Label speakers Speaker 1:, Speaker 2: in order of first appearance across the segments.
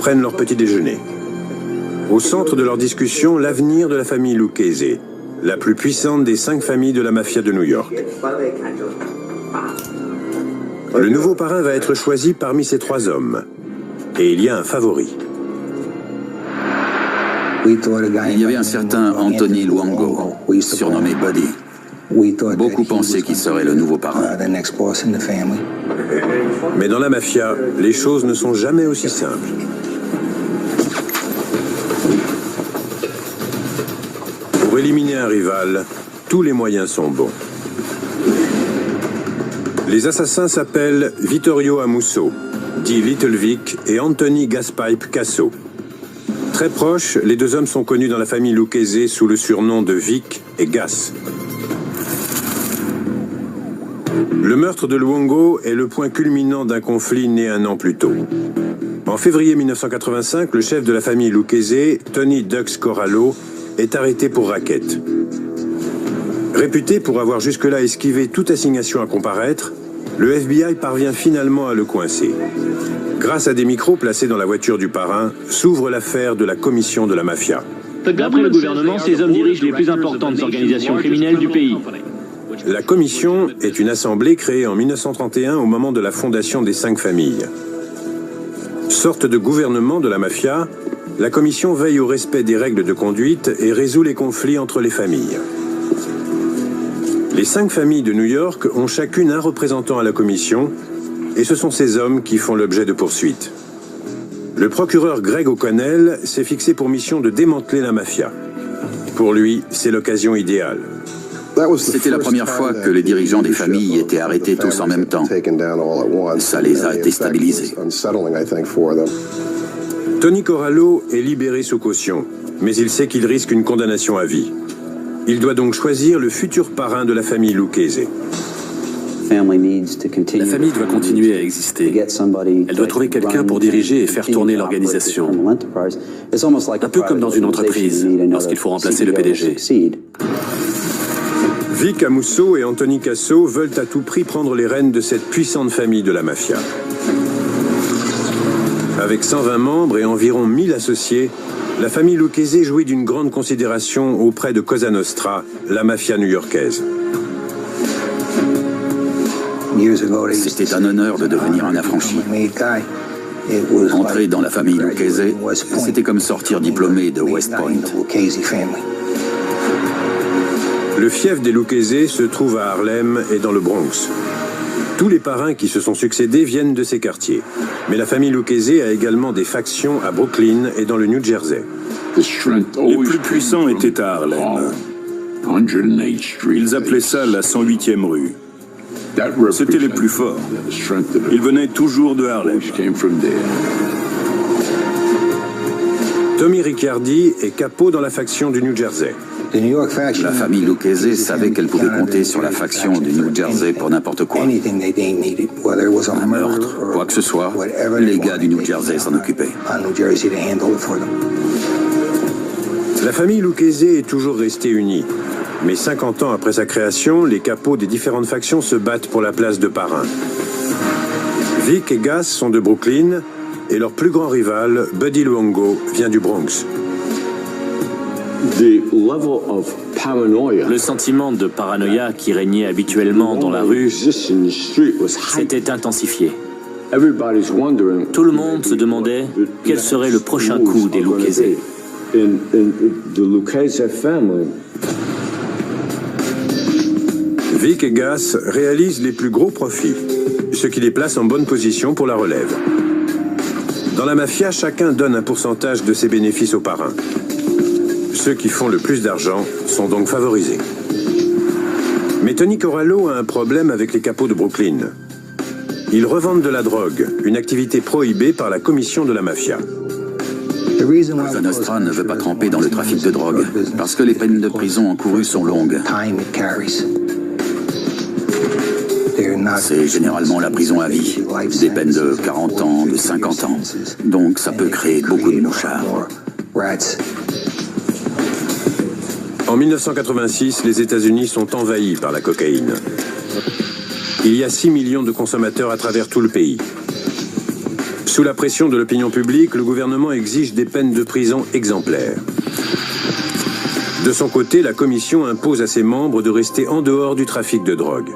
Speaker 1: prennent leur petit déjeuner. Au centre de leur discussion, l'avenir de la famille Lucchese, la plus puissante des 5 familles de la mafia de New York. Le nouveau parrain va être choisi parmi ces 3 hommes. Et il y a un favori.
Speaker 2: Il y avait un certain Anthony Luongo, surnommé Buddy. Beaucoup pensaient qu'il serait le nouveau parrain.
Speaker 1: Mais dans la mafia, les choses ne sont jamais aussi simples. Pour éliminer un rival, tous les moyens sont bons. Les assassins s'appellent Vittorio Amusso, dit Little Vic, et Anthony Gaspipe Casso. Très proches, les 2 hommes sont connus dans la famille Lucchese sous le surnom de Vic et Gas. Le meurtre de Luongo est le point culminant d'un conflit né 1 an plus tôt. En février 1985, le chef de la famille Lucchese, Tony Dux Corallo, est arrêté pour racket. Réputé pour avoir jusque-là esquivé toute assignation à comparaître, le FBI parvient finalement à le coincer. Grâce à des micros placés dans la voiture du parrain, s'ouvre l'affaire de la commission de la mafia.
Speaker 3: D'après le gouvernement, ces hommes dirigent les plus importantes organisations criminelles du pays.
Speaker 1: La commission est une assemblée créée en 1931 au moment de la fondation des 5 familles. Sorte de gouvernement de la mafia, la commission veille au respect des règles de conduite et résout les conflits entre les familles. Les 5 familles de New York ont chacune un représentant à la commission, et ce sont ces hommes qui font l'objet de poursuites. Le procureur Greg O'Connell s'est fixé pour mission de démanteler la mafia. Pour lui, c'est l'occasion idéale.
Speaker 2: C'était la première fois que les dirigeants des familles étaient arrêtés tous en même temps. Ça les a déstabilisés.
Speaker 1: Tony Corallo est libéré sous caution, mais il sait qu'il risque une condamnation à vie. Il doit donc choisir le futur parrain de la famille Lucchese.
Speaker 4: La famille doit continuer à exister. Elle doit trouver quelqu'un pour diriger et faire tourner l'organisation. Un peu comme dans une entreprise, lorsqu'il faut remplacer le PDG.
Speaker 1: Vic Amusso et Anthony Casso veulent à tout prix prendre les rênes de cette puissante famille de la mafia. Avec 120 membres et environ 1000 associés, la famille Lucchese jouit d'une grande considération auprès de Cosa Nostra, la mafia new-yorkaise.
Speaker 2: C'était un honneur de devenir un affranchi. Entrer dans la famille Lucchese, c'était comme sortir diplômé de West Point.
Speaker 1: Le fief des Lucchese se trouve à Harlem et dans le Bronx. Tous les parrains qui se sont succédés viennent de ces quartiers. Mais la famille Lucchese a également des factions à Brooklyn et dans le New Jersey.
Speaker 5: Les plus puissants étaient à Harlem. Ils appelaient ça la 108e rue. C'étaient les plus forts. Ils venaient toujours de Harlem.
Speaker 1: Tommy Ricciardi est capot dans la faction du New Jersey.
Speaker 2: La famille Lucchese savait qu'elle pouvait compter sur la faction du New Jersey pour n'importe quoi. Un meurtre, quoi que ce soit, les gars du New Jersey s'en occupaient.
Speaker 1: La famille Lucchese est toujours restée unie. Mais 50 ans après sa création, les capots des différentes factions se battent pour la place de parrain. Vic et Gas sont de Brooklyn, et leur plus grand rival, Buddy Luongo, vient du Bronx.
Speaker 3: Le sentiment de paranoïa qui régnait habituellement dans la rue s'était intensifié. Tout le monde se demandait quel serait le prochain coup des Lucchese.
Speaker 1: Vic et Gas réalisent les plus gros profits, ce qui les place en bonne position pour la relève. Dans la mafia, chacun donne un pourcentage de ses bénéfices aux parrains. Ceux qui font le plus d'argent sont donc favorisés. Mais Tony Corallo a un problème avec les capots de Brooklyn. Ils revendent de la drogue, une activité prohibée par la commission de la mafia.
Speaker 2: Cosa Nostra ne veut pas tremper dans le trafic de drogue, parce que les peines de prison encourues sont longues. C'est généralement la prison à vie, des peines de 40 ans, de 50 ans. Donc ça peut créer beaucoup de mouchards.
Speaker 1: En 1986, les États-Unis sont envahis par la cocaïne. Il y a 6 millions de consommateurs à travers tout le pays. Sous la pression de l'opinion publique, le gouvernement exige des peines de prison exemplaires. De son côté, la commission impose à ses membres de rester en dehors du trafic de drogue.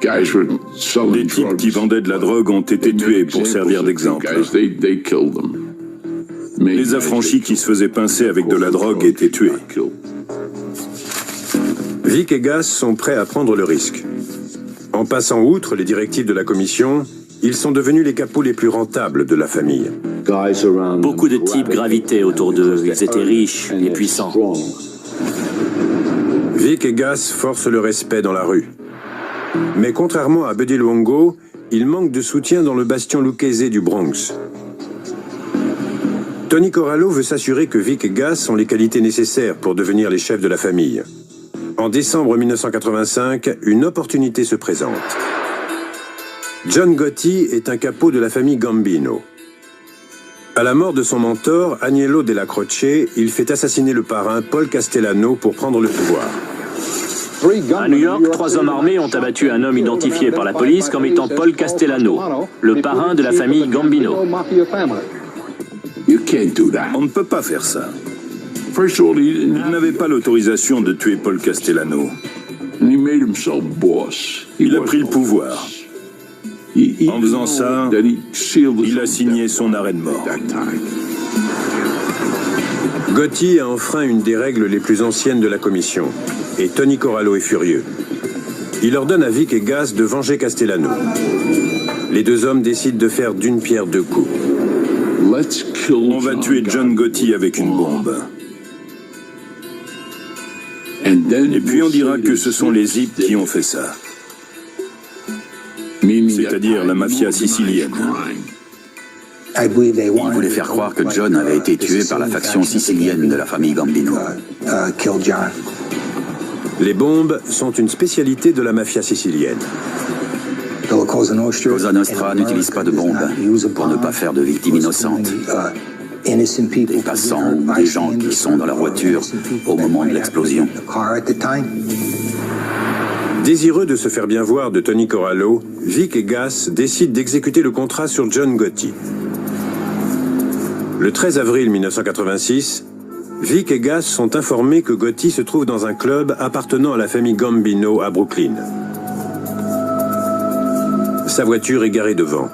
Speaker 5: Des types qui vendaient de la drogue ont été tués pour servir d'exemple. Les affranchis qui se faisaient pincer avec de la drogue étaient tués.
Speaker 1: Vic et Gas sont prêts à prendre le risque. En passant outre les directives de la commission, ils sont devenus les capots les plus rentables de la famille.
Speaker 3: Beaucoup de types gravitaient autour d'eux. Ils étaient riches et puissants.
Speaker 1: Vic et Gas forcent le respect dans la rue. Mais contrairement à Buddy Luongo, il manque de soutien dans le bastion Lucchese du Bronx. Tony Corallo veut s'assurer que Vic et Gas ont les qualités nécessaires pour devenir les chefs de la famille. En décembre 1985, une opportunité se présente. John Gotti est un capot de la famille Gambino. À la mort de son mentor, Agnello Della Croce, il fait assassiner le parrain Paul Castellano pour prendre le pouvoir.
Speaker 3: À New York, 3 hommes armés ont abattu un homme identifié par la police comme étant Paul Castellano, le parrain de la famille Gambino.
Speaker 5: On ne peut pas faire ça. Il n'avait pas l'autorisation de tuer Paul Castellano. Il a pris le pouvoir. En faisant ça, il a signé son arrêt de mort.
Speaker 1: Gotti a enfreint une des règles les plus anciennes de la commission, et Tony Corallo est furieux. Il ordonne à Vic et Gas de venger Castellano. Les deux hommes décident de faire d'une pierre deux coups.
Speaker 5: On va tuer John Gotti avec une bombe. Et puis on dira que ce sont les Zip qui ont fait ça. C'est-à-dire la mafia sicilienne.
Speaker 2: Ils voulaient faire croire que John avait été tué par la faction sicilienne de la famille Gambino.
Speaker 1: Les bombes sont une spécialité de la mafia sicilienne.
Speaker 2: Cosa Nostra n'utilise pas de bombes pour ne pas faire de victimes innocentes. Des passants ou des gens qui sont dans la voiture au moment de l'explosion.
Speaker 1: Désireux de se faire bien voir de Tony Corallo, Vic et Gas décident d'exécuter le contrat sur John Gotti. Le 13 avril 1986, Vic et Gas sont informés que Gotti se trouve dans un club appartenant à la famille Gambino à Brooklyn. Sa voiture est garée devant.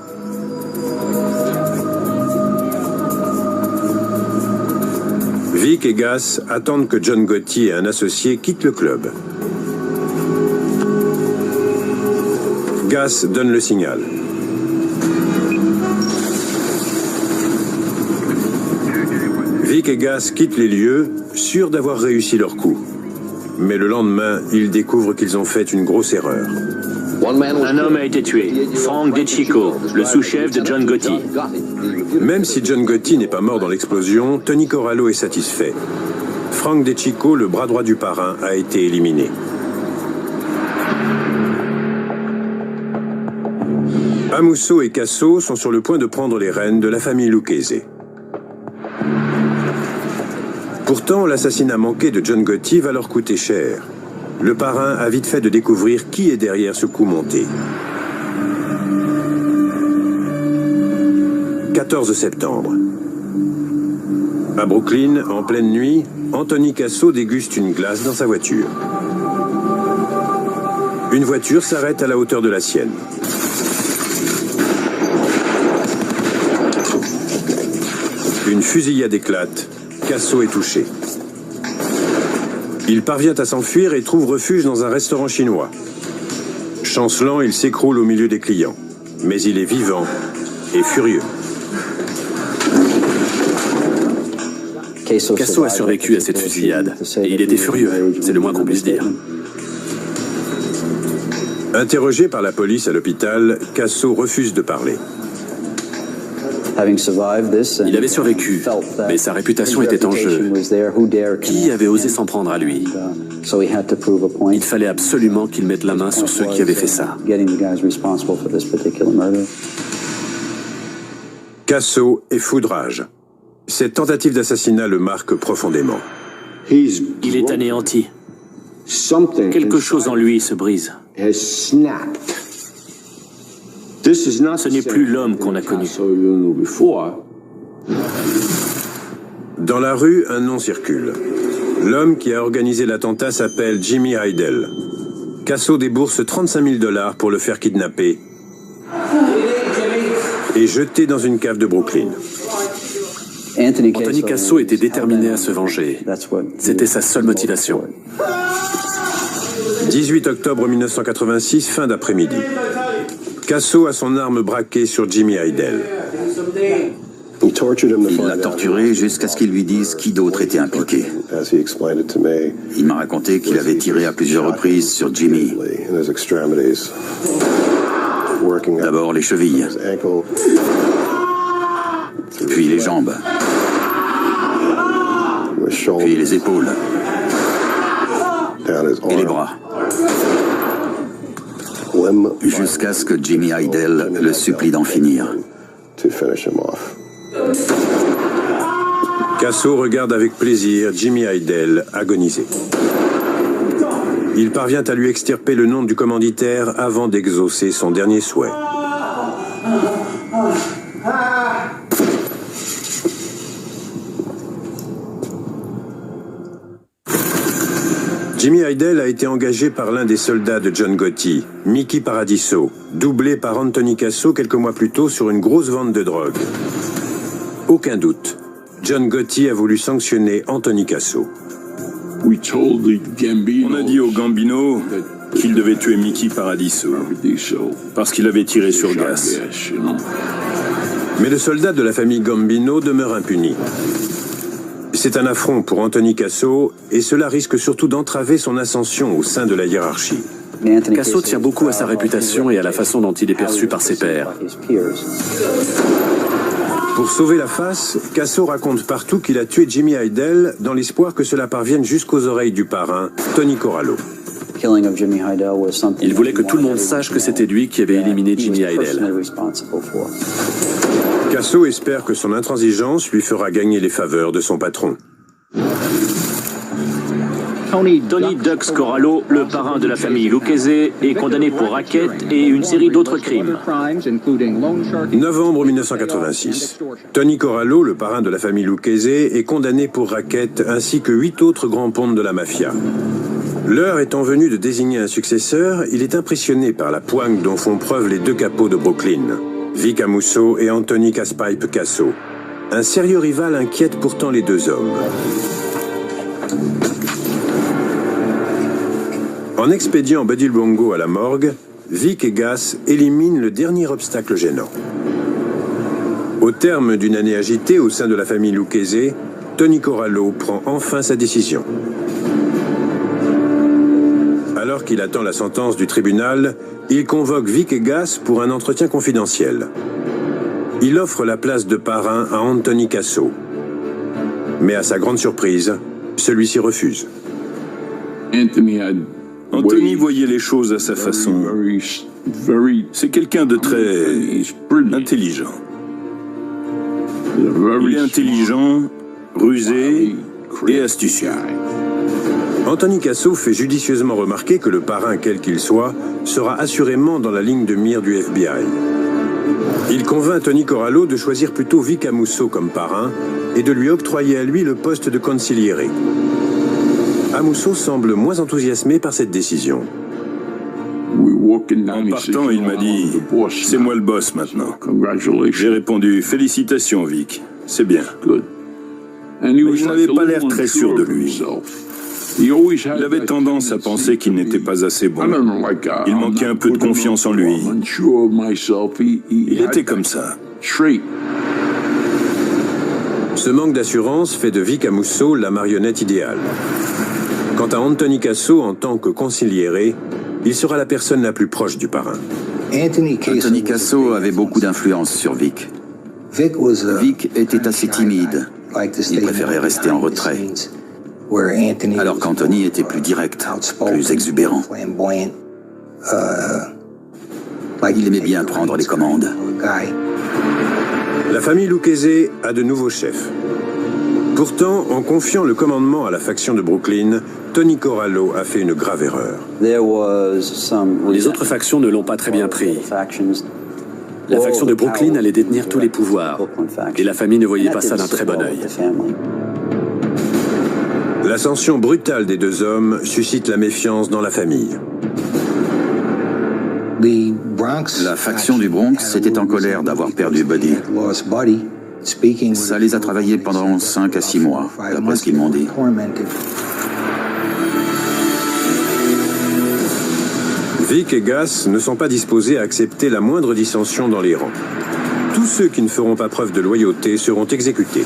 Speaker 1: Vic et Gas attendent que John Gotti et un associé quittent le club. Gas donne le signal. Vic et Gas quittent les lieux, sûrs d'avoir réussi leur coup. Mais le lendemain, ils découvrent qu'ils ont fait une grosse erreur.
Speaker 3: Un homme a été tué, Frank DeCicco, le sous-chef de John Gotti.
Speaker 1: Même si John Gotti n'est pas mort dans l'explosion, Tony Corallo est satisfait. Frank DeCicco, le bras droit du parrain, a été éliminé. Amusso et Casso sont sur le point de prendre les rênes de la famille Lucchese. Pourtant, l'assassinat manqué de John Gotti va leur coûter cher. Le parrain a vite fait de découvrir qui est derrière ce coup monté. 14 septembre. À Brooklyn, en pleine nuit, Anthony Casso déguste une glace dans sa voiture. Une voiture s'arrête à la hauteur de la sienne. Une fusillade éclate. Casso est touché. Il parvient à s'enfuir et trouve refuge dans un restaurant chinois. Chancelant, il s'écroule au milieu des clients. Mais il est vivant et furieux.
Speaker 4: Casso a survécu à cette fusillade. Et il était furieux, c'est le moins qu'on puisse dire.
Speaker 1: Interrogé par la police à l'hôpital, Casso refuse de parler.
Speaker 4: Il avait survécu, mais sa réputation était en jeu. Qui avait osé s'en prendre à lui? Il fallait absolument qu'il mette la main sur ceux qui avaient fait ça.
Speaker 1: Casso est foudrage. Cette tentative d'assassinat le marque profondément.
Speaker 3: Il est anéanti. Quelque chose en lui se brise. Ce n'est plus l'homme qu'on a connu.
Speaker 1: Dans la rue, un nom circule. L'homme qui a organisé l'attentat s'appelle Jimmy Heidel. Casso débourse $35 000 pour le faire kidnapper et jeter dans une cave de Brooklyn.
Speaker 4: Anthony Casso était déterminé à se venger. C'était sa seule motivation.
Speaker 1: 18 octobre 1986, fin d'après-midi. Casso a son arme braquée sur Jimmy Heidel.
Speaker 2: Il l'a torturé jusqu'à ce qu'il lui dise qui d'autre était impliqué. Il m'a raconté qu'il avait tiré à plusieurs reprises sur Jimmy. D'abord les chevilles, puis les jambes, puis les épaules et les bras, jusqu'à ce que Jimmy Heidel le supplie d'en finir.
Speaker 1: Casso regarde avec plaisir Jimmy Heidel agoniser. Il parvient à lui extirper le nom du commanditaire avant d'exaucer son dernier souhait. Jimmy Heidel a été engagé par l'un des soldats de John Gotti, Mickey Paradiso, doublé par Anthony Casso quelques mois plus tôt sur une grosse vente de drogue. Aucun doute, John Gotti a voulu sanctionner Anthony Casso.
Speaker 5: On a dit au Gambino qu'il devait tuer Mickey Paradiso parce qu'il avait tiré sur Gas.
Speaker 1: Mais le soldat de la famille Gambino demeure impuni. C'est un affront pour Anthony Casso et cela risque surtout d'entraver son ascension au sein de la hiérarchie.
Speaker 4: Casso tient beaucoup à sa réputation et à la façon dont il est perçu par ses pairs.
Speaker 1: Pour sauver la face, Casso raconte partout qu'il a tué Jimmy Heidel dans l'espoir que cela parvienne jusqu'aux oreilles du parrain, Tony Corallo.
Speaker 4: Il voulait que tout le monde sache que c'était lui qui avait éliminé Jimmy Heidel.
Speaker 1: Casso espère que son intransigeance lui fera gagner les faveurs de son patron.
Speaker 3: Tony Dux Corallo, le parrain de la famille Lucchese, est condamné pour racket et une série d'autres crimes.
Speaker 1: Novembre 1986. Tony Corallo, le parrain de la famille Lucchese, est condamné pour racket ainsi que 8 autres grands pontes de la mafia. L'heure étant venue de désigner un successeur, il est impressionné par la poigne dont font preuve les deux capots de Brooklyn, Vic Amuso et Anthony Caspipe Casso. Un sérieux rival inquiète pourtant les deux hommes. En expédiant Buddy Luongo à la morgue, Vic et Gas éliminent le dernier obstacle gênant. Au terme d'une année agitée au sein de la famille Lucchese, Tony Corallo prend enfin sa décision. Alors qu'il attend la sentence du tribunal, il convoque Vic et Gas pour un entretien confidentiel. Il offre la place de parrain à Anthony Casso. Mais à sa grande surprise, celui-ci refuse.
Speaker 5: Anthony voyait les choses à sa façon. C'est quelqu'un de très intelligent. Il est intelligent, rusé et astucieux.
Speaker 1: Anthony Casso fait judicieusement remarquer que le parrain, quel qu'il soit, sera assurément dans la ligne de mire du FBI. Il convainc Tony Corallo de choisir plutôt Vic Amuso comme parrain et de lui octroyer à lui le poste de consigliere. Amuso semble moins enthousiasmé par cette décision.
Speaker 5: En partant, il m'a dit « C'est moi le boss maintenant ». J'ai répondu « Félicitations, Vic, c'est bien ». Mais il n'avait pas l'air très sûr de lui. Il avait tendance à penser qu'il n'était pas assez bon. Il manquait un peu de confiance en lui. Il était comme ça.
Speaker 1: Ce manque d'assurance fait de Vic Amuso la marionnette idéale. Quant à Anthony Casso en tant que consigliere, il sera la personne la plus proche du parrain.
Speaker 2: Anthony Casso avait beaucoup d'influence sur Vic. Vic était assez timide. Il préférait rester en retrait. Alors qu'Anthony était plus direct, plus exubérant. Il aimait bien prendre les commandes.
Speaker 1: La famille Lucchese a de nouveaux chefs. Pourtant, en confiant le commandement à la faction de Brooklyn, Tony Corallo a fait une grave erreur.
Speaker 4: Les autres factions ne l'ont pas très bien pris. La faction de Brooklyn allait détenir tous les pouvoirs, et la famille ne voyait pas ça d'un très bon œil.
Speaker 1: L'ascension brutale des deux hommes suscite la méfiance dans la famille.
Speaker 2: La faction du Bronx était en colère d'avoir perdu Buddy. Ça les a travaillés pendant 5 à 6 mois, d'après ce qu'ils m'ont dit.
Speaker 1: Vic et Gus ne sont pas disposés à accepter la moindre dissension dans les rangs. Tous ceux qui ne feront pas preuve de loyauté seront exécutés.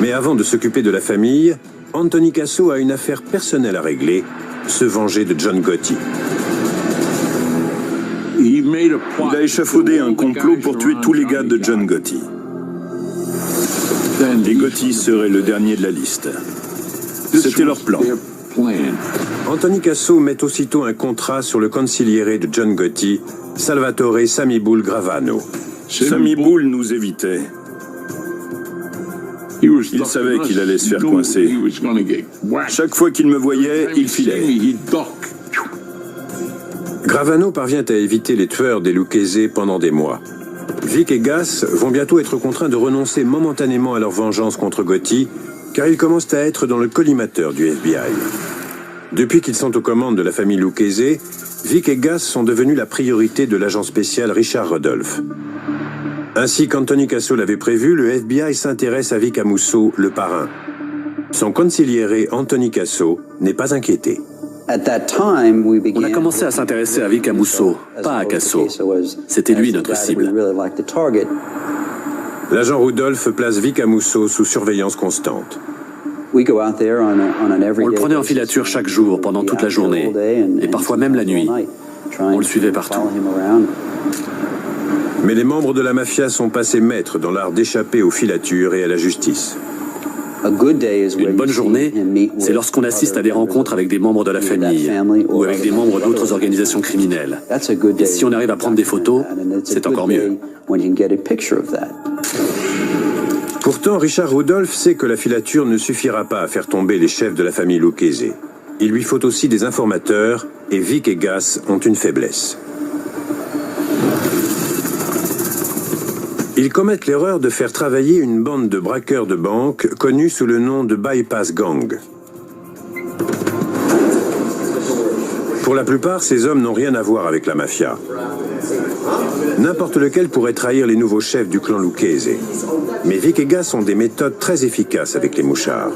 Speaker 1: Mais avant de s'occuper de la famille, Anthony Casso a une affaire personnelle à régler, se venger de John Gotti.
Speaker 5: Il a échafaudé un complot pour tuer tous les gars de John Gotti. Les Gotti seraient le dernier de la liste. C'était leur plan.
Speaker 1: Anthony Casso met aussitôt un contrat sur le consigliere de John Gotti, Salvatore Sammy Bull Gravano.
Speaker 5: Sammy Bull nous évitait. Il savait qu'il allait se faire coincer. Chaque fois qu'il me voyait, il filait.
Speaker 1: Gravano parvient à éviter les tueurs des Lucchese pendant des mois. Vic et Gus vont bientôt être contraints de renoncer momentanément à leur vengeance contre Gotti, car ils commencent à être dans le collimateur du FBI. Depuis qu'ils sont aux commandes de la famille Lucchese, Vic et Gus sont devenus la priorité de l'agent spécial Richard Rudolph. Ainsi qu'Anthony Casso l'avait prévu, le FBI s'intéresse à Vic Amusso, le parrain. Son consigliere Anthony Casso n'est pas inquiété.
Speaker 4: On a commencé à s'intéresser à Vic Amusso, pas à Casso. C'était lui notre cible.
Speaker 1: L'agent Rudolph place Vic Amusso sous surveillance constante.
Speaker 4: On le prenait en filature chaque jour, pendant toute la journée, et parfois même la nuit. On le suivait partout.
Speaker 1: Mais les membres de la mafia sont passés maîtres dans l'art d'échapper aux filatures et à la justice.
Speaker 4: Une bonne journée, c'est lorsqu'on assiste à des rencontres avec des membres de la famille ou avec des membres d'autres organisations criminelles. Et si on arrive à prendre des photos, c'est encore mieux.
Speaker 1: Pourtant, Richard Rudolph sait que la filature ne suffira pas à faire tomber les chefs de la famille Lucchese. Il lui faut aussi des informateurs, et Vic et Gus ont une faiblesse. Ils commettent l'erreur de faire travailler une bande de braqueurs de banque connue sous le nom de Bypass Gang. Pour la plupart, ces hommes n'ont rien à voir avec la mafia. N'importe lequel pourrait trahir les nouveaux chefs du clan Lucchese. Mais Vic et Gus ont des méthodes très efficaces avec les mouchards.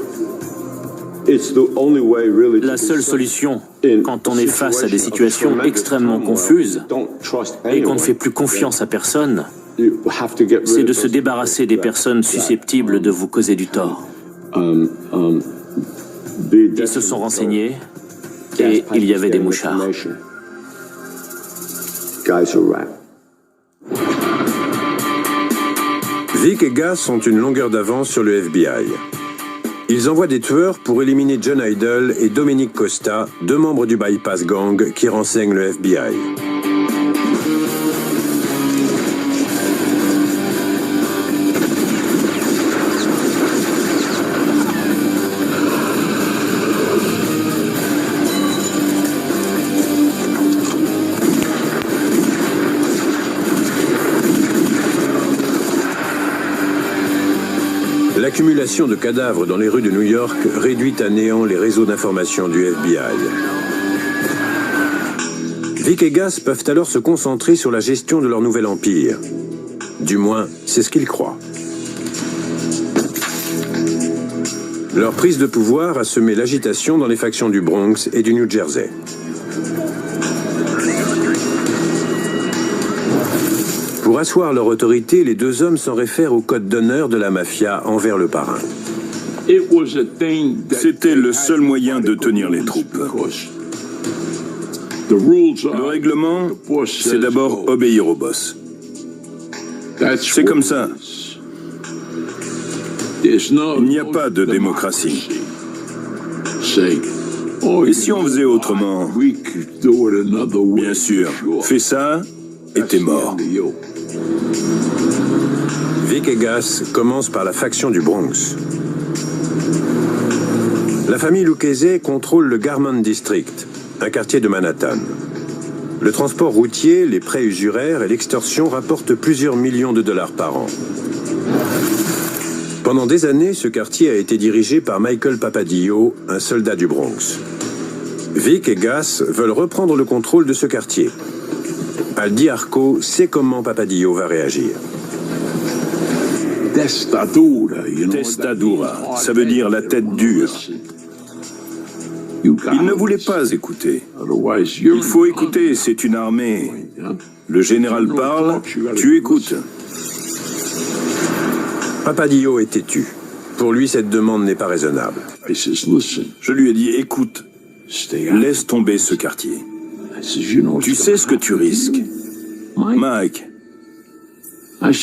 Speaker 3: La seule solution, quand on est face à des situations extrêmement confuses et qu'on ne fait plus confiance à personne, c'est de se débarrasser des personnes susceptibles de vous causer du tort. Ils se sont renseignés et il y avait des mouchards.
Speaker 1: Vic et Gus ont une longueur d'avance sur le FBI. Ils envoient des tueurs pour éliminer John Idle et Dominic Costa, deux membres du Bypass Gang qui renseignent le FBI. L'accumulation de cadavres dans les rues de New York réduit à néant les réseaux d'information du FBI. Vic et Gus peuvent alors se concentrer sur la gestion de leur nouvel empire. Du moins, c'est ce qu'ils croient. Leur prise de pouvoir a semé l'agitation dans les factions du Bronx et du New Jersey. Pour asseoir leur autorité, les deux hommes s'en réfèrent au code d'honneur de la mafia envers le parrain.
Speaker 5: C'était le seul moyen de tenir les troupes. Le règlement, c'est d'abord obéir au boss. C'est comme ça. Il n'y a pas de démocratie. Et si on faisait autrement? Bien sûr, fais ça et t'es mort.
Speaker 1: Vic et Gus commencent par la faction du Bronx. La famille Lucchese contrôle le Garment District, un quartier de Manhattan. Le transport routier, les prêts usuraires et l'extorsion rapportent plusieurs millions de dollars par an. Pendant des années, ce quartier a été dirigé par Michael Papadio, un soldat du Bronx. Vic et Gas veulent reprendre le contrôle de ce quartier. Al Diarco sait comment Papadio va réagir.
Speaker 5: Testadura, ça veut dire la tête dure. Il ne voulait pas écouter. Il faut écouter, c'est une armée. Le général parle, tu écoutes.
Speaker 1: Papadio est têtu. Pour lui, cette demande n'est pas raisonnable.
Speaker 5: Je lui ai dit, écoute, laisse tomber ce quartier. Tu sais ce que tu risques. Mike,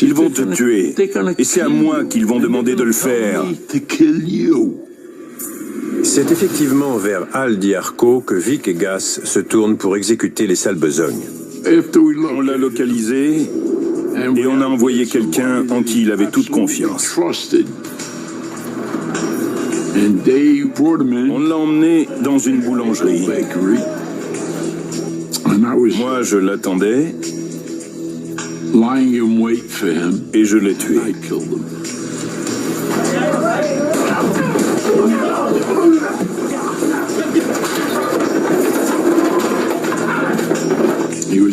Speaker 5: ils vont te tuer. Et c'est à moi qu'ils vont demander de le faire.
Speaker 1: C'est effectivement vers Al Diarco que Vic et Gas se tournent pour exécuter les sales besognes.
Speaker 5: On l'a localisé et on a envoyé quelqu'un en qui il avait toute confiance. On l'a emmené dans une boulangerie. Moi, je l'attendais et je l'ai tué.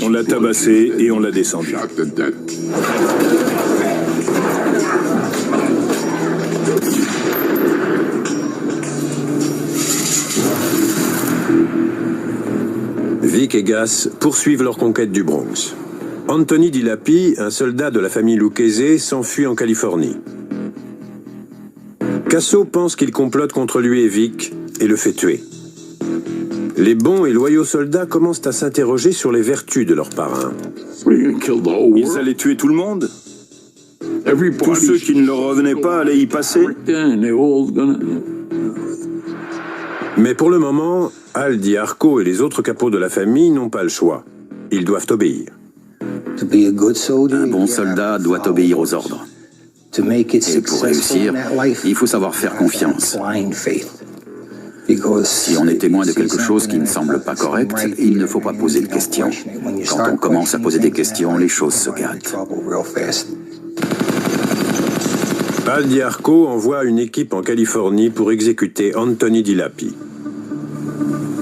Speaker 5: On l'a tabassé et on l'a descendu.
Speaker 1: Vic et Gas poursuivent leur conquête du Bronx. Anthony Dilapi, un soldat de la famille Lucchese, s'enfuit en Californie. Casso pense qu'il complote contre lui et Vic et le fait tuer. Les bons et loyaux soldats commencent à s'interroger sur les vertus de leur parrain.
Speaker 5: Ils allaient tuer tout le monde? Tous ceux qui ne leur revenaient pas allaient y passer?
Speaker 1: Mais pour le moment, Al Diarco et les autres capots de la famille n'ont pas le choix. Ils doivent obéir.
Speaker 2: Un bon soldat doit obéir aux ordres. Et pour réussir, il faut savoir faire confiance. Si on est témoin de quelque chose qui ne semble pas correct, il ne faut pas poser de questions. Quand on commence à poser des questions, les choses se gâtent.
Speaker 1: Al Diarco envoie une équipe en Californie pour exécuter Anthony Dilapi.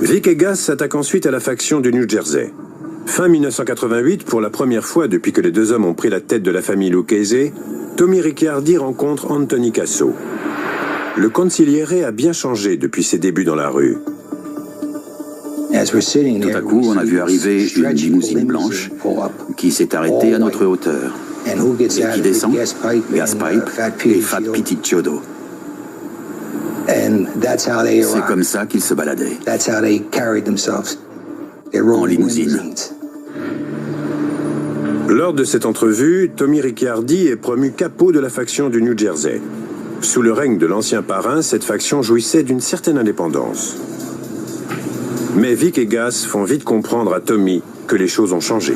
Speaker 1: Vic et Gas s'attaquent ensuite à la faction du New Jersey. Fin 1988, pour la première fois depuis que les deux hommes ont pris la tête de la famille Lucchese, Tommy Ricciardi rencontre Anthony Casso. Le consigliere a bien changé depuis ses débuts dans la rue.
Speaker 2: Tout à coup, on a vu arriver une limousine blanche qui s'est arrêtée à notre hauteur. Et qui descend? Gaspipe et Fat Piticchiodo. C'est comme ça qu'ils se baladaient. En limousine.
Speaker 1: Lors de cette entrevue, Tommy Ricciardi est promu capot de la faction du New Jersey. Sous le règne de l'ancien parrain, cette faction jouissait d'une certaine indépendance. Mais Vic et Gas font vite comprendre à Tommy que les choses ont changé.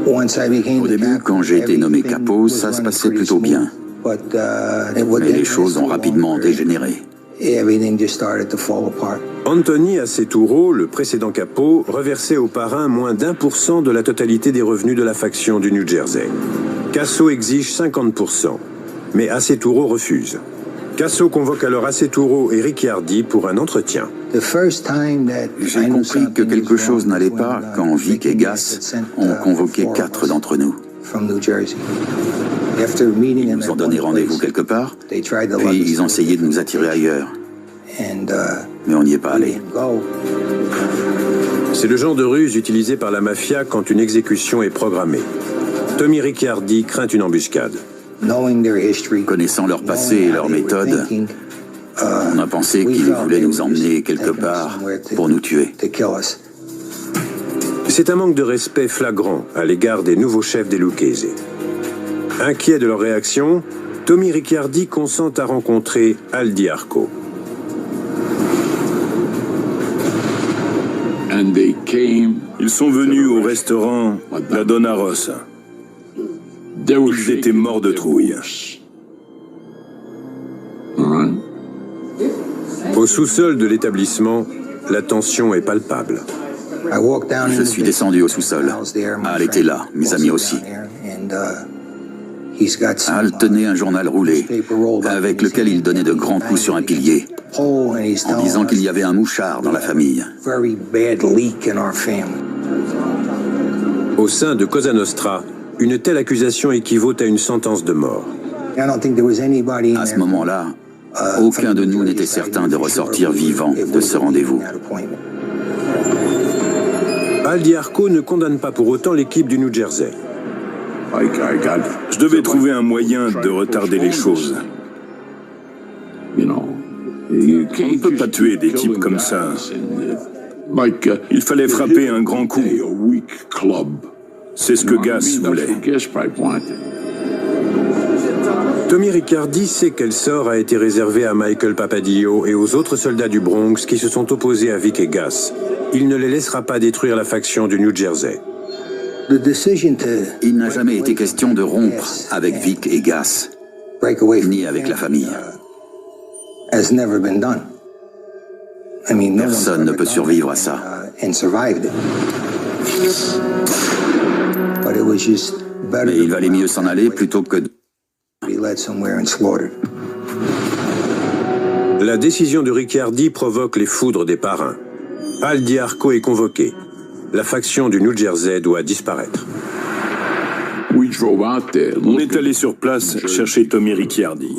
Speaker 2: Au début, quand j'ai été nommé capot, ça se passait plutôt bien. Mais les choses ont rapidement dégénéré.
Speaker 1: Anthony Aceturro, le précédent capot, reversait au parrain moins d'1% de la totalité des revenus de la faction du New Jersey. Casso exige 50%, mais Aceturro refuse. Casso convoque alors Aceturro et Ricciardi pour un entretien.
Speaker 2: J'ai compris que quelque chose n'allait pas quand Vic et Gas ont convoqué 4 d'entre nous. Ils nous ont donné rendez-vous quelque part, puis ils ont essayé de nous attirer ailleurs. Mais on n'y est pas allé.
Speaker 1: C'est le genre de ruse utilisé par la mafia quand une exécution est programmée. Tommy Ricciardi craint une embuscade.
Speaker 2: Connaissant leur passé et leurs méthodes, on a pensé qu'ils voulaient nous emmener quelque part pour nous tuer.
Speaker 1: C'est un manque de respect flagrant à l'égard des nouveaux chefs des Lucchese. Inquiet de leur réaction, Tommy Ricciardi consent à rencontrer Al Diarco.
Speaker 5: Ils sont venus au restaurant La Donna Rossa. Ils étaient morts de trouille.
Speaker 1: Au sous-sol de l'établissement, la tension est palpable.
Speaker 2: Je suis descendu au sous-sol. Al était là, mes amis aussi. Al tenait un journal roulé, avec lequel il donnait de grands coups sur un pilier, en disant qu'il y avait un mouchard dans la famille.
Speaker 1: Au sein de Cosa Nostra, une telle accusation équivaut à une sentence de mort.
Speaker 2: À ce moment-là, aucun de nous n'était certain de ressortir vivant de ce rendez-vous.
Speaker 1: Al Diarco ne condamne pas pour autant l'équipe du New Jersey.
Speaker 5: Je devais trouver un moyen de retarder les choses. On ne peut pas tuer des types comme ça. Il fallait frapper un grand coup. C'est ce que Gass voulait.
Speaker 1: Tommy Riccardi sait quel sort a été réservé à Michael Papadillo et aux autres soldats du Bronx qui se sont opposés à Vic et Gass. Il ne les laissera pas détruire la faction du New Jersey.
Speaker 2: Il n'a jamais été question de rompre avec Vic et Gass, ni avec la famille. Personne ne peut survivre à ça. Mais il valait mieux s'en aller plutôt que de...
Speaker 1: La décision de Riccardi provoque les foudres des parrains. Al Diarco est convoqué. La faction du New Jersey doit disparaître.
Speaker 5: On est allé sur place chercher Tommy Ricciardi.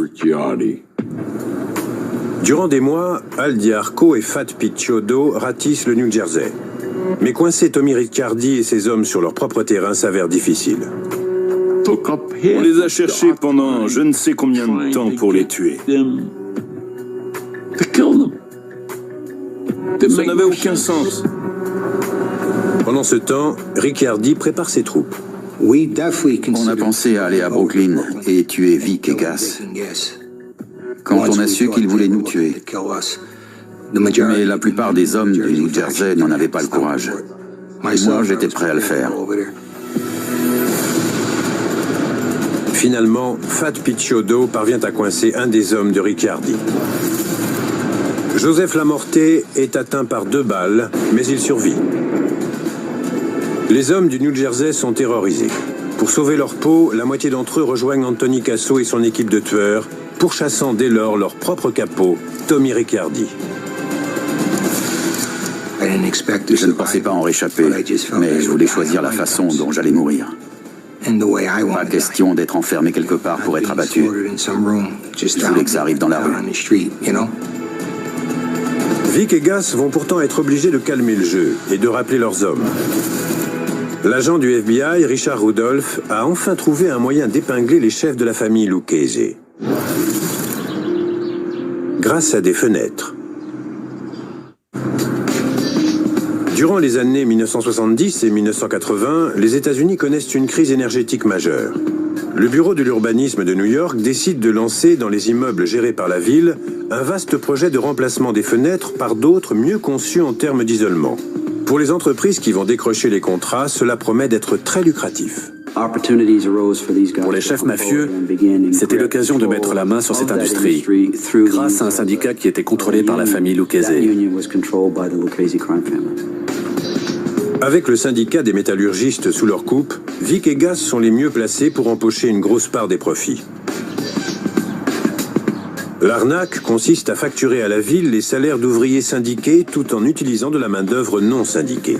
Speaker 1: Durant des mois, Al Diarco et Fat Picciotto ratissent le New Jersey. Mais coincer Tommy Ricciardi et ses hommes sur leur propre terrain s'avère difficile.
Speaker 5: On les a cherchés pendant je ne sais combien de temps pour les tuer. Ça n'avait aucun sens.
Speaker 1: Pendant ce temps, Ricciardi prépare ses troupes.
Speaker 2: On a pensé à aller à Brooklyn et tuer Vic et Gass. Quand on a su qu'ils voulaient nous tuer. Mais la plupart des hommes du New Jersey n'en avaient pas le courage. Moi, j'étais prêt à le faire.
Speaker 1: Finalement, Fat Picciotto parvient à coincer un des hommes de Ricciardi. Joseph Lamorte est atteint par 2 balles, mais il survit. Les hommes du New Jersey sont terrorisés. Pour sauver leur peau, la moitié d'entre eux rejoignent Anthony Casso et son équipe de tueurs, pourchassant dès lors leur propre capot, Tommy Ricciardi.
Speaker 2: Je ne pensais pas en réchapper, mais je voulais choisir la façon dont j'allais mourir. Pas question d'être enfermé quelque part pour être abattu. Je voulais que ça arrive dans la rue.
Speaker 1: Vic et Gass vont pourtant être obligés de calmer le jeu et de rappeler leurs hommes. L'agent du FBI, Richard Rudolph, a enfin trouvé un moyen d'épingler les chefs de la famille Lucchese. Grâce à des fenêtres. Durant les années 1970 et 1980, les États-Unis connaissent une crise énergétique majeure. Le bureau de l'urbanisme de New York décide de lancer dans les immeubles gérés par la ville un vaste projet de remplacement des fenêtres par d'autres mieux conçues en termes d'isolement. Pour les entreprises qui vont décrocher les contrats, cela promet d'être très lucratif.
Speaker 4: Pour les chefs mafieux, c'était l'occasion de mettre la main sur cette industrie, grâce à un syndicat qui était contrôlé par la famille Lucchese.
Speaker 1: Avec le syndicat des métallurgistes sous leur coupe, Vic et Gass sont les mieux placés pour empocher une grosse part des profits. L'arnaque consiste à facturer à la ville les salaires d'ouvriers syndiqués tout en utilisant de la main-d'œuvre non syndiquée.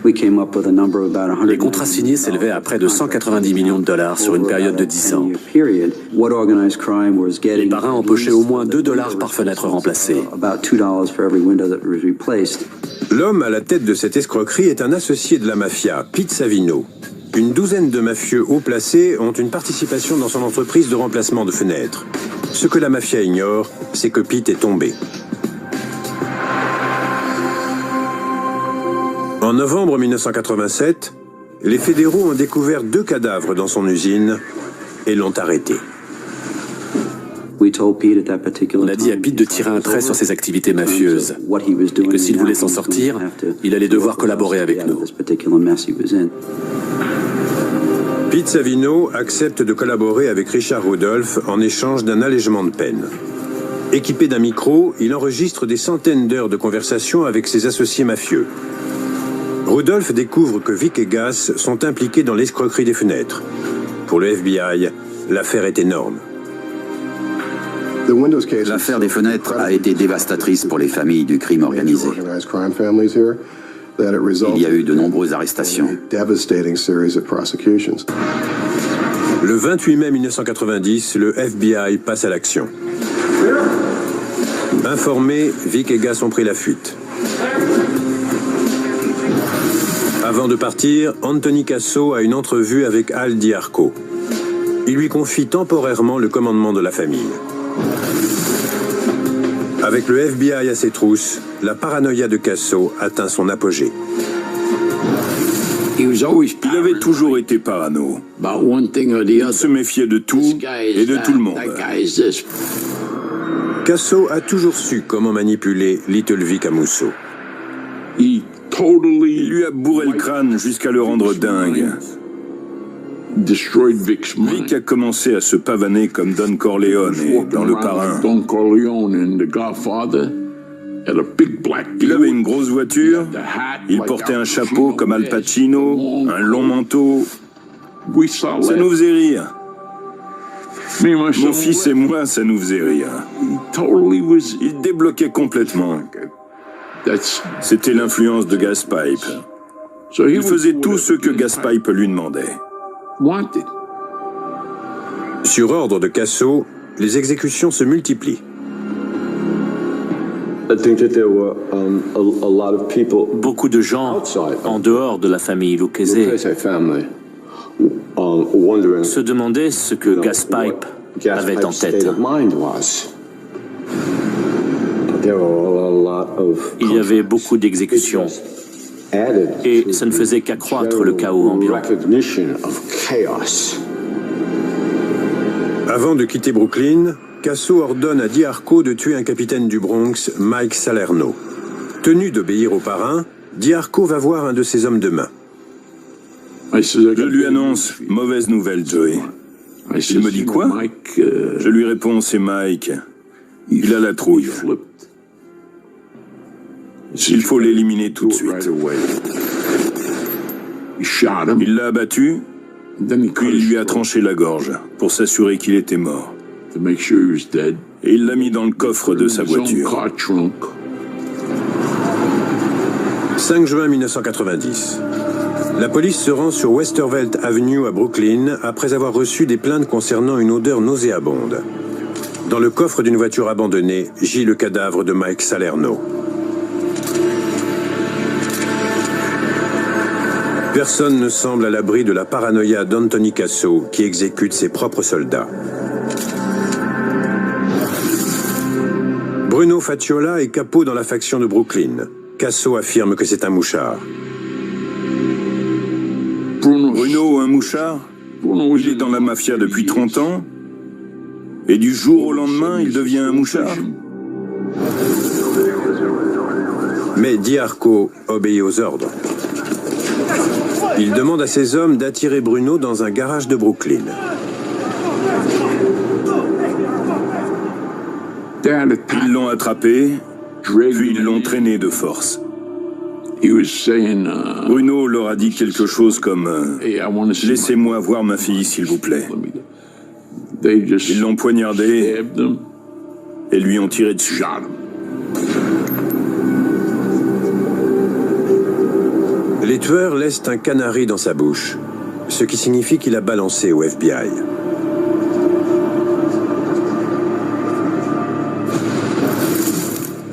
Speaker 4: Les contrats signés s'élevaient à près de 190 millions de dollars sur une période de 10 ans. Les parrains empochaient au moins $2 par fenêtre remplacée.
Speaker 1: L'homme à la tête de cette escroquerie est un associé de la mafia, Pete Savino. Une douzaine de mafieux haut placés ont une participation dans son entreprise de remplacement de fenêtres. Ce que la mafia ignore, c'est que Pete est tombé. En novembre 1987, les fédéraux ont découvert 2 cadavres dans son usine et l'ont arrêté.
Speaker 4: On a dit à Pete de tirer un trait sur ses activités mafieuses et que s'il voulait s'en sortir, il allait devoir collaborer avec nous.
Speaker 1: Pete Savino accepte de collaborer avec Richard Rudolph en échange d'un allègement de peine. Équipé d'un micro, il enregistre des centaines d'heures de conversation avec ses associés mafieux. Rudolph découvre que Vic et Gas sont impliqués dans l'escroquerie des fenêtres. Pour le FBI, l'affaire est énorme.
Speaker 2: L'affaire des fenêtres a été dévastatrice pour les familles du crime organisé. Il y a eu de nombreuses arrestations.
Speaker 1: Le 28 mai 1990, le FBI passe à l'action. Informés, Vic et Gas ont pris la fuite. Avant de partir, Anthony Casso a une entrevue avec Al Diarco. Il lui confie temporairement le commandement de la famille. Avec le FBI à ses trousses, la paranoïa de Casso atteint son apogée.
Speaker 5: Il avait toujours été parano. Il se méfiait de tout et de tout le monde.
Speaker 1: Casso a toujours su comment manipuler Little Vic Amusso.
Speaker 5: Il lui a bourré le crâne jusqu'à le rendre dingue. Vic a commencé à se pavaner comme Don Corleone et dans Le Parrain. Il avait une grosse voiture, il portait un chapeau comme Al Pacino, un long manteau. Ça nous faisait rire. Mon fils et moi, ça nous faisait rire. Il débloquait complètement. C'était l'influence de Gaspipe. Il faisait tout ce que Gaspipe lui demandait.
Speaker 1: Sur ordre de Casso, les exécutions se multiplient.
Speaker 3: Beaucoup de gens en dehors de la famille Lucchese se demandaient ce que Gaspipe avait en tête. Il y avait beaucoup d'exécutions et ça ne faisait qu'accroître le chaos ambiant.
Speaker 1: Avant de quitter Brooklyn, Casso ordonne à Diarco de tuer un capitaine du Bronx, Mike Salerno. Tenu d'obéir au parrain, Diarco va voir un de ses hommes de main.
Speaker 5: Je lui annonce « Mauvaise nouvelle, Joey ». Il me dit quoi? Je lui réponds « C'est Mike. Il a la trouille. Il faut l'éliminer tout de suite. » Il l'a abattu, puis il lui a tranché la gorge pour s'assurer qu'il était mort. Et il l'a mis dans le coffre de sa voiture.
Speaker 1: 5 juin 1990. La police se rend sur Westervelt Avenue à Brooklyn après avoir reçu des plaintes concernant une odeur nauséabonde. Dans le coffre d'une voiture abandonnée gît le cadavre de Mike Salerno. Personne ne semble à l'abri de la paranoïa d'Anthony Casso qui exécute ses propres soldats. Bruno Facciola est capot dans la faction de Brooklyn. Casso affirme que c'est un mouchard.
Speaker 5: Bruno, un mouchard? Il est dans la mafia depuis 30 ans et du jour au lendemain, il devient un mouchard?
Speaker 1: Mais Diarco obéit aux ordres. Il demande à ses hommes d'attirer Bruno dans un garage de Brooklyn.
Speaker 5: Ils l'ont attrapé, puis ils l'ont traîné de force. Bruno leur a dit quelque chose comme « Laissez-moi voir ma fille, s'il vous plaît ». Ils l'ont poignardé et lui ont tiré dessus.
Speaker 1: Les tueurs laissent un canari dans sa bouche, ce qui signifie qu'il a balancé au FBI.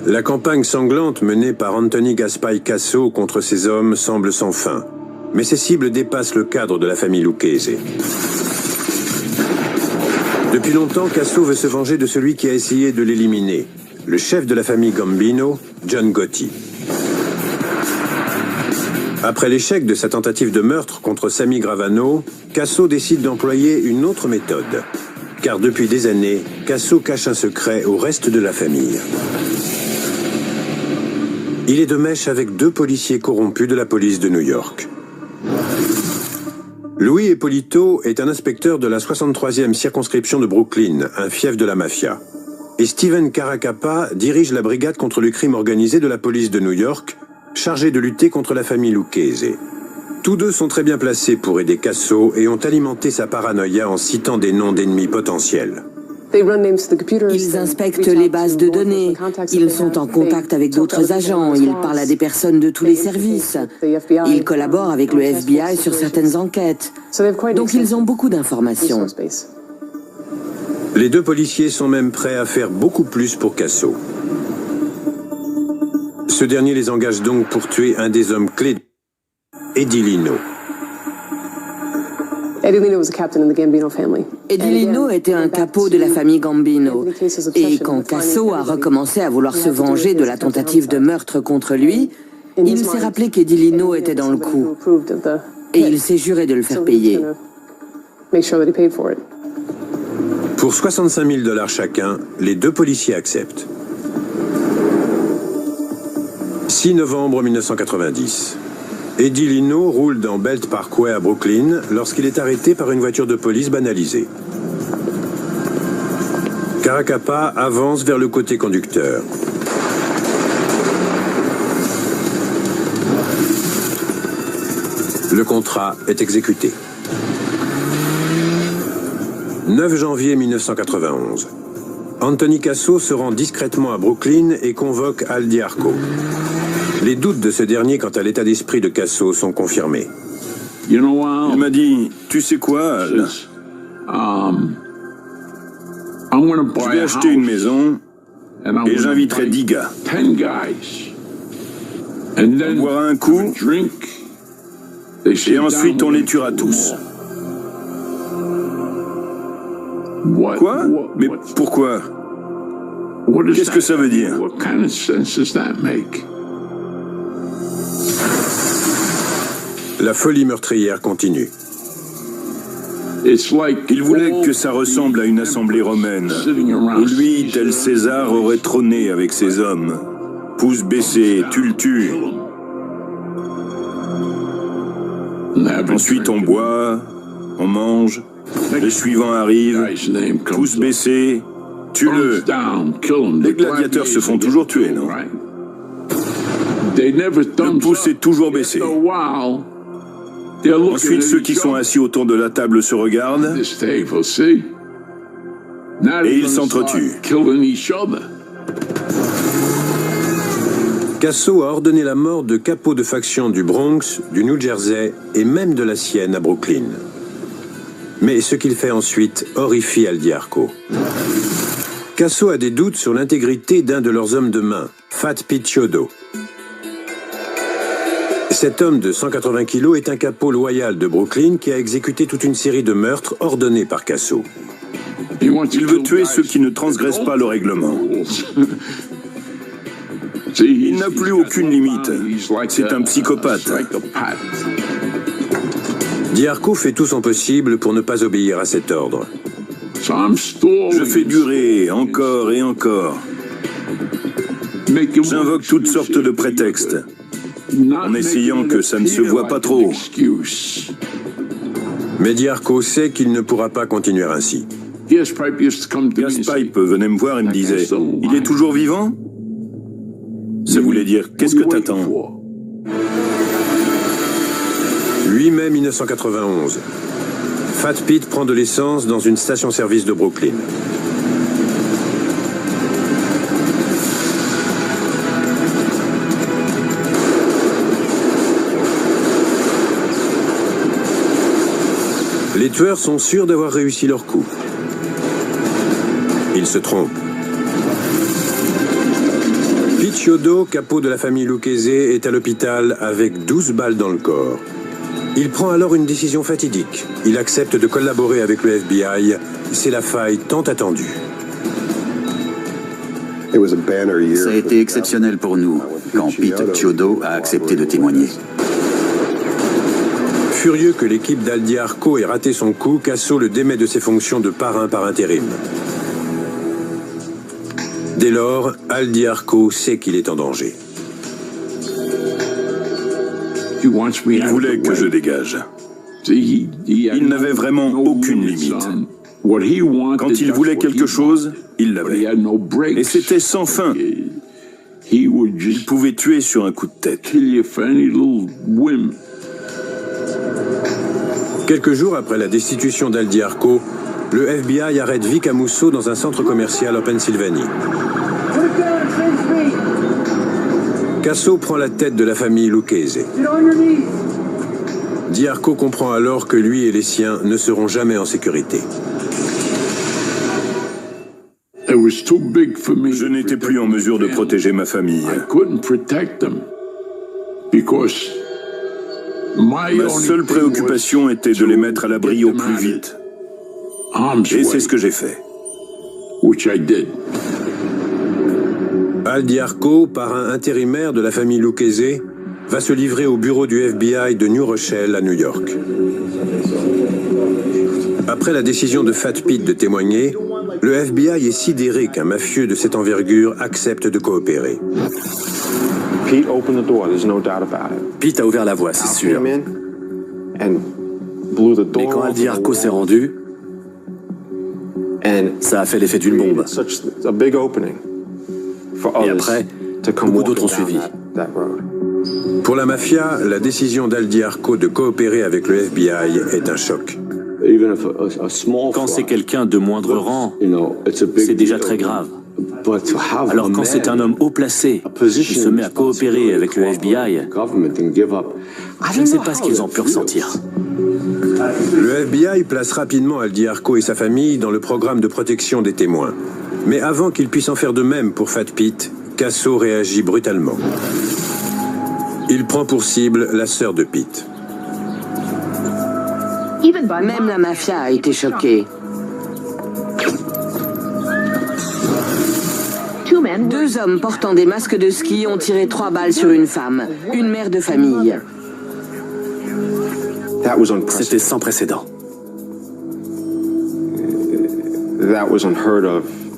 Speaker 1: La campagne sanglante menée par Anthony Gaspai Casso contre ses hommes semble sans fin, mais ses cibles dépassent le cadre de la famille Lucchese. Depuis longtemps, Casso veut se venger de celui qui a essayé de l'éliminer, le chef de la famille Gambino, John Gotti. Après l'échec de sa tentative de meurtre contre Sammy Gravano, Casso décide d'employer une autre méthode. Car depuis des années, Casso cache un secret au reste de la famille. Il est de mèche avec 2 policiers corrompus de la police de New York. Louis Ippolito est un inspecteur de la 63e circonscription de Brooklyn, un fief de la mafia. et Steven Caracappa dirige la brigade contre le crime organisé de la police de New York, chargée de lutter contre la famille Lucchese. Tous deux sont très bien placés pour aider Casso et ont alimenté sa paranoïa en citant des noms d'ennemis potentiels.
Speaker 6: Ils inspectent les bases de données, ils sont en contact avec d'autres agents, ils parlent à des personnes de tous les services, ils collaborent avec le FBI sur certaines enquêtes, donc ils ont beaucoup d'informations.
Speaker 1: Les deux policiers sont même prêts à faire beaucoup plus pour Casso. Ce dernier les engage donc pour tuer un des hommes clés, Eddie Lino.
Speaker 6: Eddie Lino était un capot de la famille Gambino, et quand Casso a recommencé à vouloir se venger de la tentative de meurtre contre lui, il s'est rappelé qu'Eddie Lino était dans le coup, et il s'est juré de le faire payer.
Speaker 1: Pour 65 000 $ chacun, les deux policiers acceptent. 6 novembre 1990. Eddie Lino roule dans Belt Parkway à Brooklyn lorsqu'il est arrêté par une voiture de police banalisée. Caracappa avance vers le côté conducteur. Le contrat est exécuté. 9 janvier 1991. Anthony Casso se rend discrètement à Brooklyn et convoque Al Diarco. Les doutes de ce dernier quant à l'état d'esprit de Casso sont confirmés.
Speaker 5: Il m'a dit, tu sais quoi, Al? Je vais acheter une maison et j'inviterai 10 gars. On boira un coup et ensuite on les tuera tous. Quoi? Mais pourquoi? Qu'est-ce que ça veut dire?
Speaker 1: La folie meurtrière continue.
Speaker 5: Il voulait que ça ressemble à une assemblée romaine, où lui, tel César, aurait trôné avec ses hommes. Pouce baissé, tu le tues. Ensuite on boit, on mange, le suivant arrive, pouce baissé, tue-le. Les gladiateurs se font toujours tuer, non? Le pouce est toujours baissé. Ensuite, ceux qui sont assis autour de la table se regardent et ils s'entretuent.
Speaker 1: Casso a ordonné la mort de capots de faction du Bronx, du New Jersey et même de la sienne à Brooklyn. Mais ce qu'il fait ensuite horrifie Al Diarco. Casso a des doutes sur l'intégrité d'un de leurs hommes de main, Fat Pete Chiodo. Cet homme de 180 kilos est un capot loyal de Brooklyn qui a exécuté toute une série de meurtres ordonnés par Casso.
Speaker 5: Il veut tuer ceux qui ne transgressent pas le règlement. Il n'a plus aucune limite. C'est un psychopathe.
Speaker 1: Diarco fait tout son possible pour ne pas obéir à cet ordre.
Speaker 5: Je fais durer encore et encore. J'invoque toutes sortes de prétextes, en essayant que ça ne se voit pas trop.
Speaker 1: Mais Diarco sait qu'il ne pourra pas continuer ainsi.
Speaker 5: Gaspipe venait me voir et me disait « Il est toujours vivant ?» Ça voulait dire « Qu'est-ce que t'attends ?»
Speaker 1: 8 mai 1991. Fat Pete prend de l'essence dans une station-service de Brooklyn. Les tueurs sont sûrs d'avoir réussi leur coup. Ils se trompent. Pete Chiodo, capot de la famille Lucchese, est à l'hôpital avec 12 balles dans le corps. Il prend alors une décision fatidique. Il accepte de collaborer avec le FBI. C'est la faille tant attendue.
Speaker 2: Ça a été exceptionnel pour nous quand Pete Chiodo a accepté de témoigner.
Speaker 1: Furieux que l'équipe d'Al Diarco ait raté son coup, Casso le démet de ses fonctions de parrain par intérim. Dès lors, Al Diarco sait qu'il est en danger.
Speaker 5: Il voulait que je dégage. Il n'avait vraiment aucune limite. Quand il voulait quelque chose, il l'avait. Et c'était sans fin. Il pouvait tuer sur un coup de tête.
Speaker 1: Quelques jours après la destitution d'Al Diarco, le FBI arrête Vic Amusso dans un centre commercial en Pennsylvanie. Casso prend la tête de la famille Lucchese. Diarco comprend alors que lui et les siens ne seront jamais en sécurité.
Speaker 5: Je n'étais plus en mesure de protéger ma famille. Ma seule préoccupation était de les mettre à l'abri au plus vite. Et c'est ce que j'ai fait.
Speaker 1: Al Diarco, parrain intérimaire de la famille Lucchese, va se livrer au bureau du FBI de New Rochelle à New York. Après la décision de Fat Pete de témoigner, le FBI est sidéré qu'un mafieux de cette envergure accepte de coopérer.
Speaker 4: Pete a ouvert la voie, c'est sûr. Mais quand Al Diarco s'est rendu, ça a fait l'effet d'une bombe. Et après, beaucoup d'autres ont suivi.
Speaker 1: Pour la mafia, la décision d'Al Diarco de coopérer avec le FBI est un choc.
Speaker 3: Quand c'est quelqu'un de moindre rang, c'est déjà très grave. Alors quand c'est un homme haut placé qui se met à coopérer avec le FBI, je ne sais pas ce qu'ils ont pu ressentir.
Speaker 1: Le FBI place rapidement Al Diarco et sa famille dans le programme de protection des témoins. Mais avant qu'il puisse en faire de même pour Fat Pete, Casso réagit brutalement. Il prend pour cible la sœur de Pete.
Speaker 6: Même la mafia a été choquée. 2 hommes portant des masques de ski ont tiré 3 balles sur une femme, une mère de famille.
Speaker 4: C'était sans précédent.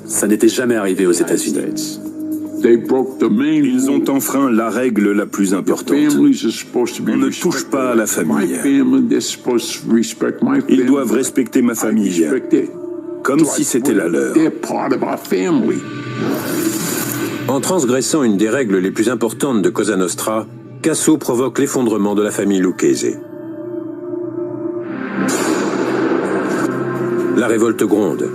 Speaker 4: Ça n'était jamais arrivé aux États-Unis.
Speaker 5: Ils ont enfreint la règle la plus importante. On ne touche pas à la famille. Ils doivent respecter ma famille, comme si c'était la leur.
Speaker 1: En transgressant une des règles les plus importantes de Cosa Nostra, Casso provoque l'effondrement de la famille Lucchese. La révolte gronde.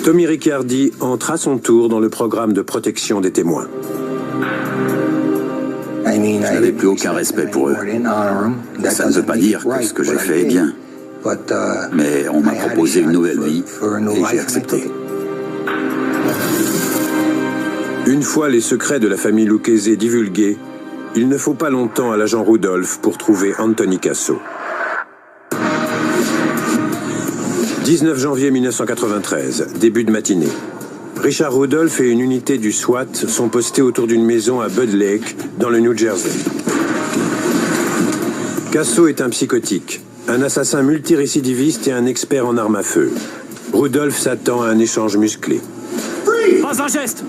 Speaker 1: Tommy Ricciardi entre à son tour dans le programme de protection des témoins.
Speaker 2: Je n'avais plus aucun respect pour eux. Ça ne veut pas dire que ce que j'ai fait est bien. Mais on m'a proposé une nouvelle vie et j'ai accepté.
Speaker 1: Une fois les secrets de la famille Lucchese divulgués, il ne faut pas longtemps à l'agent Rudolph pour trouver Anthony Casso. 19 janvier 1993, début de matinée. Richard Rudolph et une unité du SWAT sont postés autour d'une maison à Bud Lake, dans le New Jersey. Casso est un psychotique, un assassin multirécidiviste et un expert en armes à feu. Rudolph s'attend à un échange musclé.
Speaker 3: Pas un geste!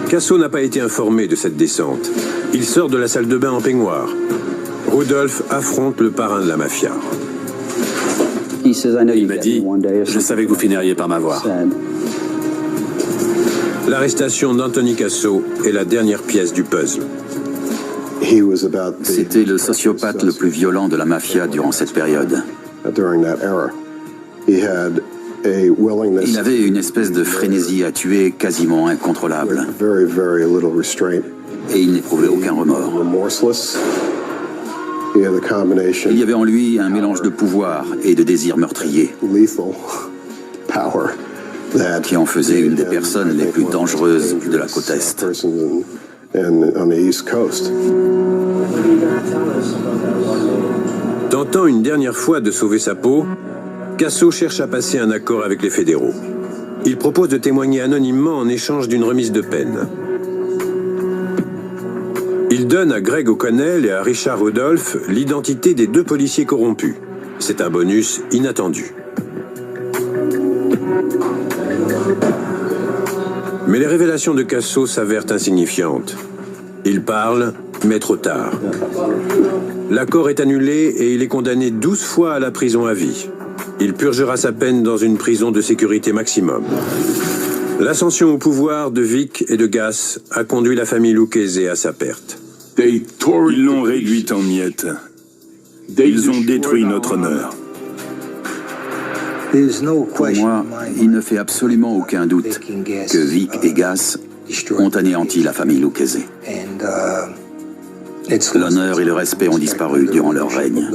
Speaker 1: Casso n'a pas été informé de cette descente. Il sort de la salle de bain en peignoir. Rudolph affronte le parrain de la mafia.
Speaker 4: Il m'a dit « Je savais que vous finiriez par m'avoir ».
Speaker 1: L'arrestation d'Anthony Casso est la dernière pièce du puzzle.
Speaker 2: C'était le sociopathe le plus violent de la mafia durant cette période. Il avait une espèce de frénésie à tuer quasiment incontrôlable. Et il n'éprouvait aucun remords. Il y avait en lui un mélange de pouvoir et de désir meurtrier qui en faisait une des personnes les plus dangereuses de la côte Est.
Speaker 1: Tentant une dernière fois de sauver sa peau, Casso cherche à passer un accord avec les fédéraux. Il propose de témoigner anonymement en échange d'une remise de peine. Il donne à Greg O'Connell et à Richard Rudolph l'identité des 2 policiers corrompus. C'est un bonus inattendu. Mais les révélations de Casso s'avèrent insignifiantes. Il parle, Mais trop tard. L'accord est annulé et il est condamné 12 fois à la prison à vie. Il purgera sa peine dans une prison de sécurité maximum. L'ascension au pouvoir de Vic et de Gass a conduit la famille Lucchese à sa perte.
Speaker 5: Ils l'ont réduite en miettes. Ils ont détruit notre honneur.
Speaker 2: Pour moi, il ne fait absolument aucun doute que Vic et Gass ont anéanti la famille Lucchese. L'honneur et le respect ont disparu durant leur règne.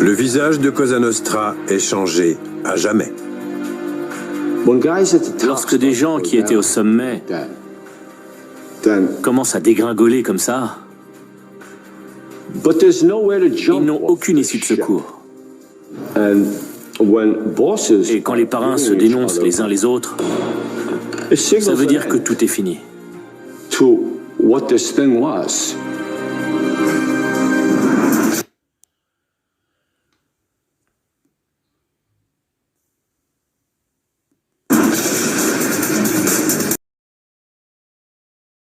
Speaker 1: Le visage de Cosa Nostra est changé à jamais.
Speaker 3: Lorsque des gens qui étaient au sommet commencent à dégringoler comme ça, ils n'ont aucune issue de secours. Et quand les parrains se dénoncent les uns les autres, ça veut dire que tout est fini.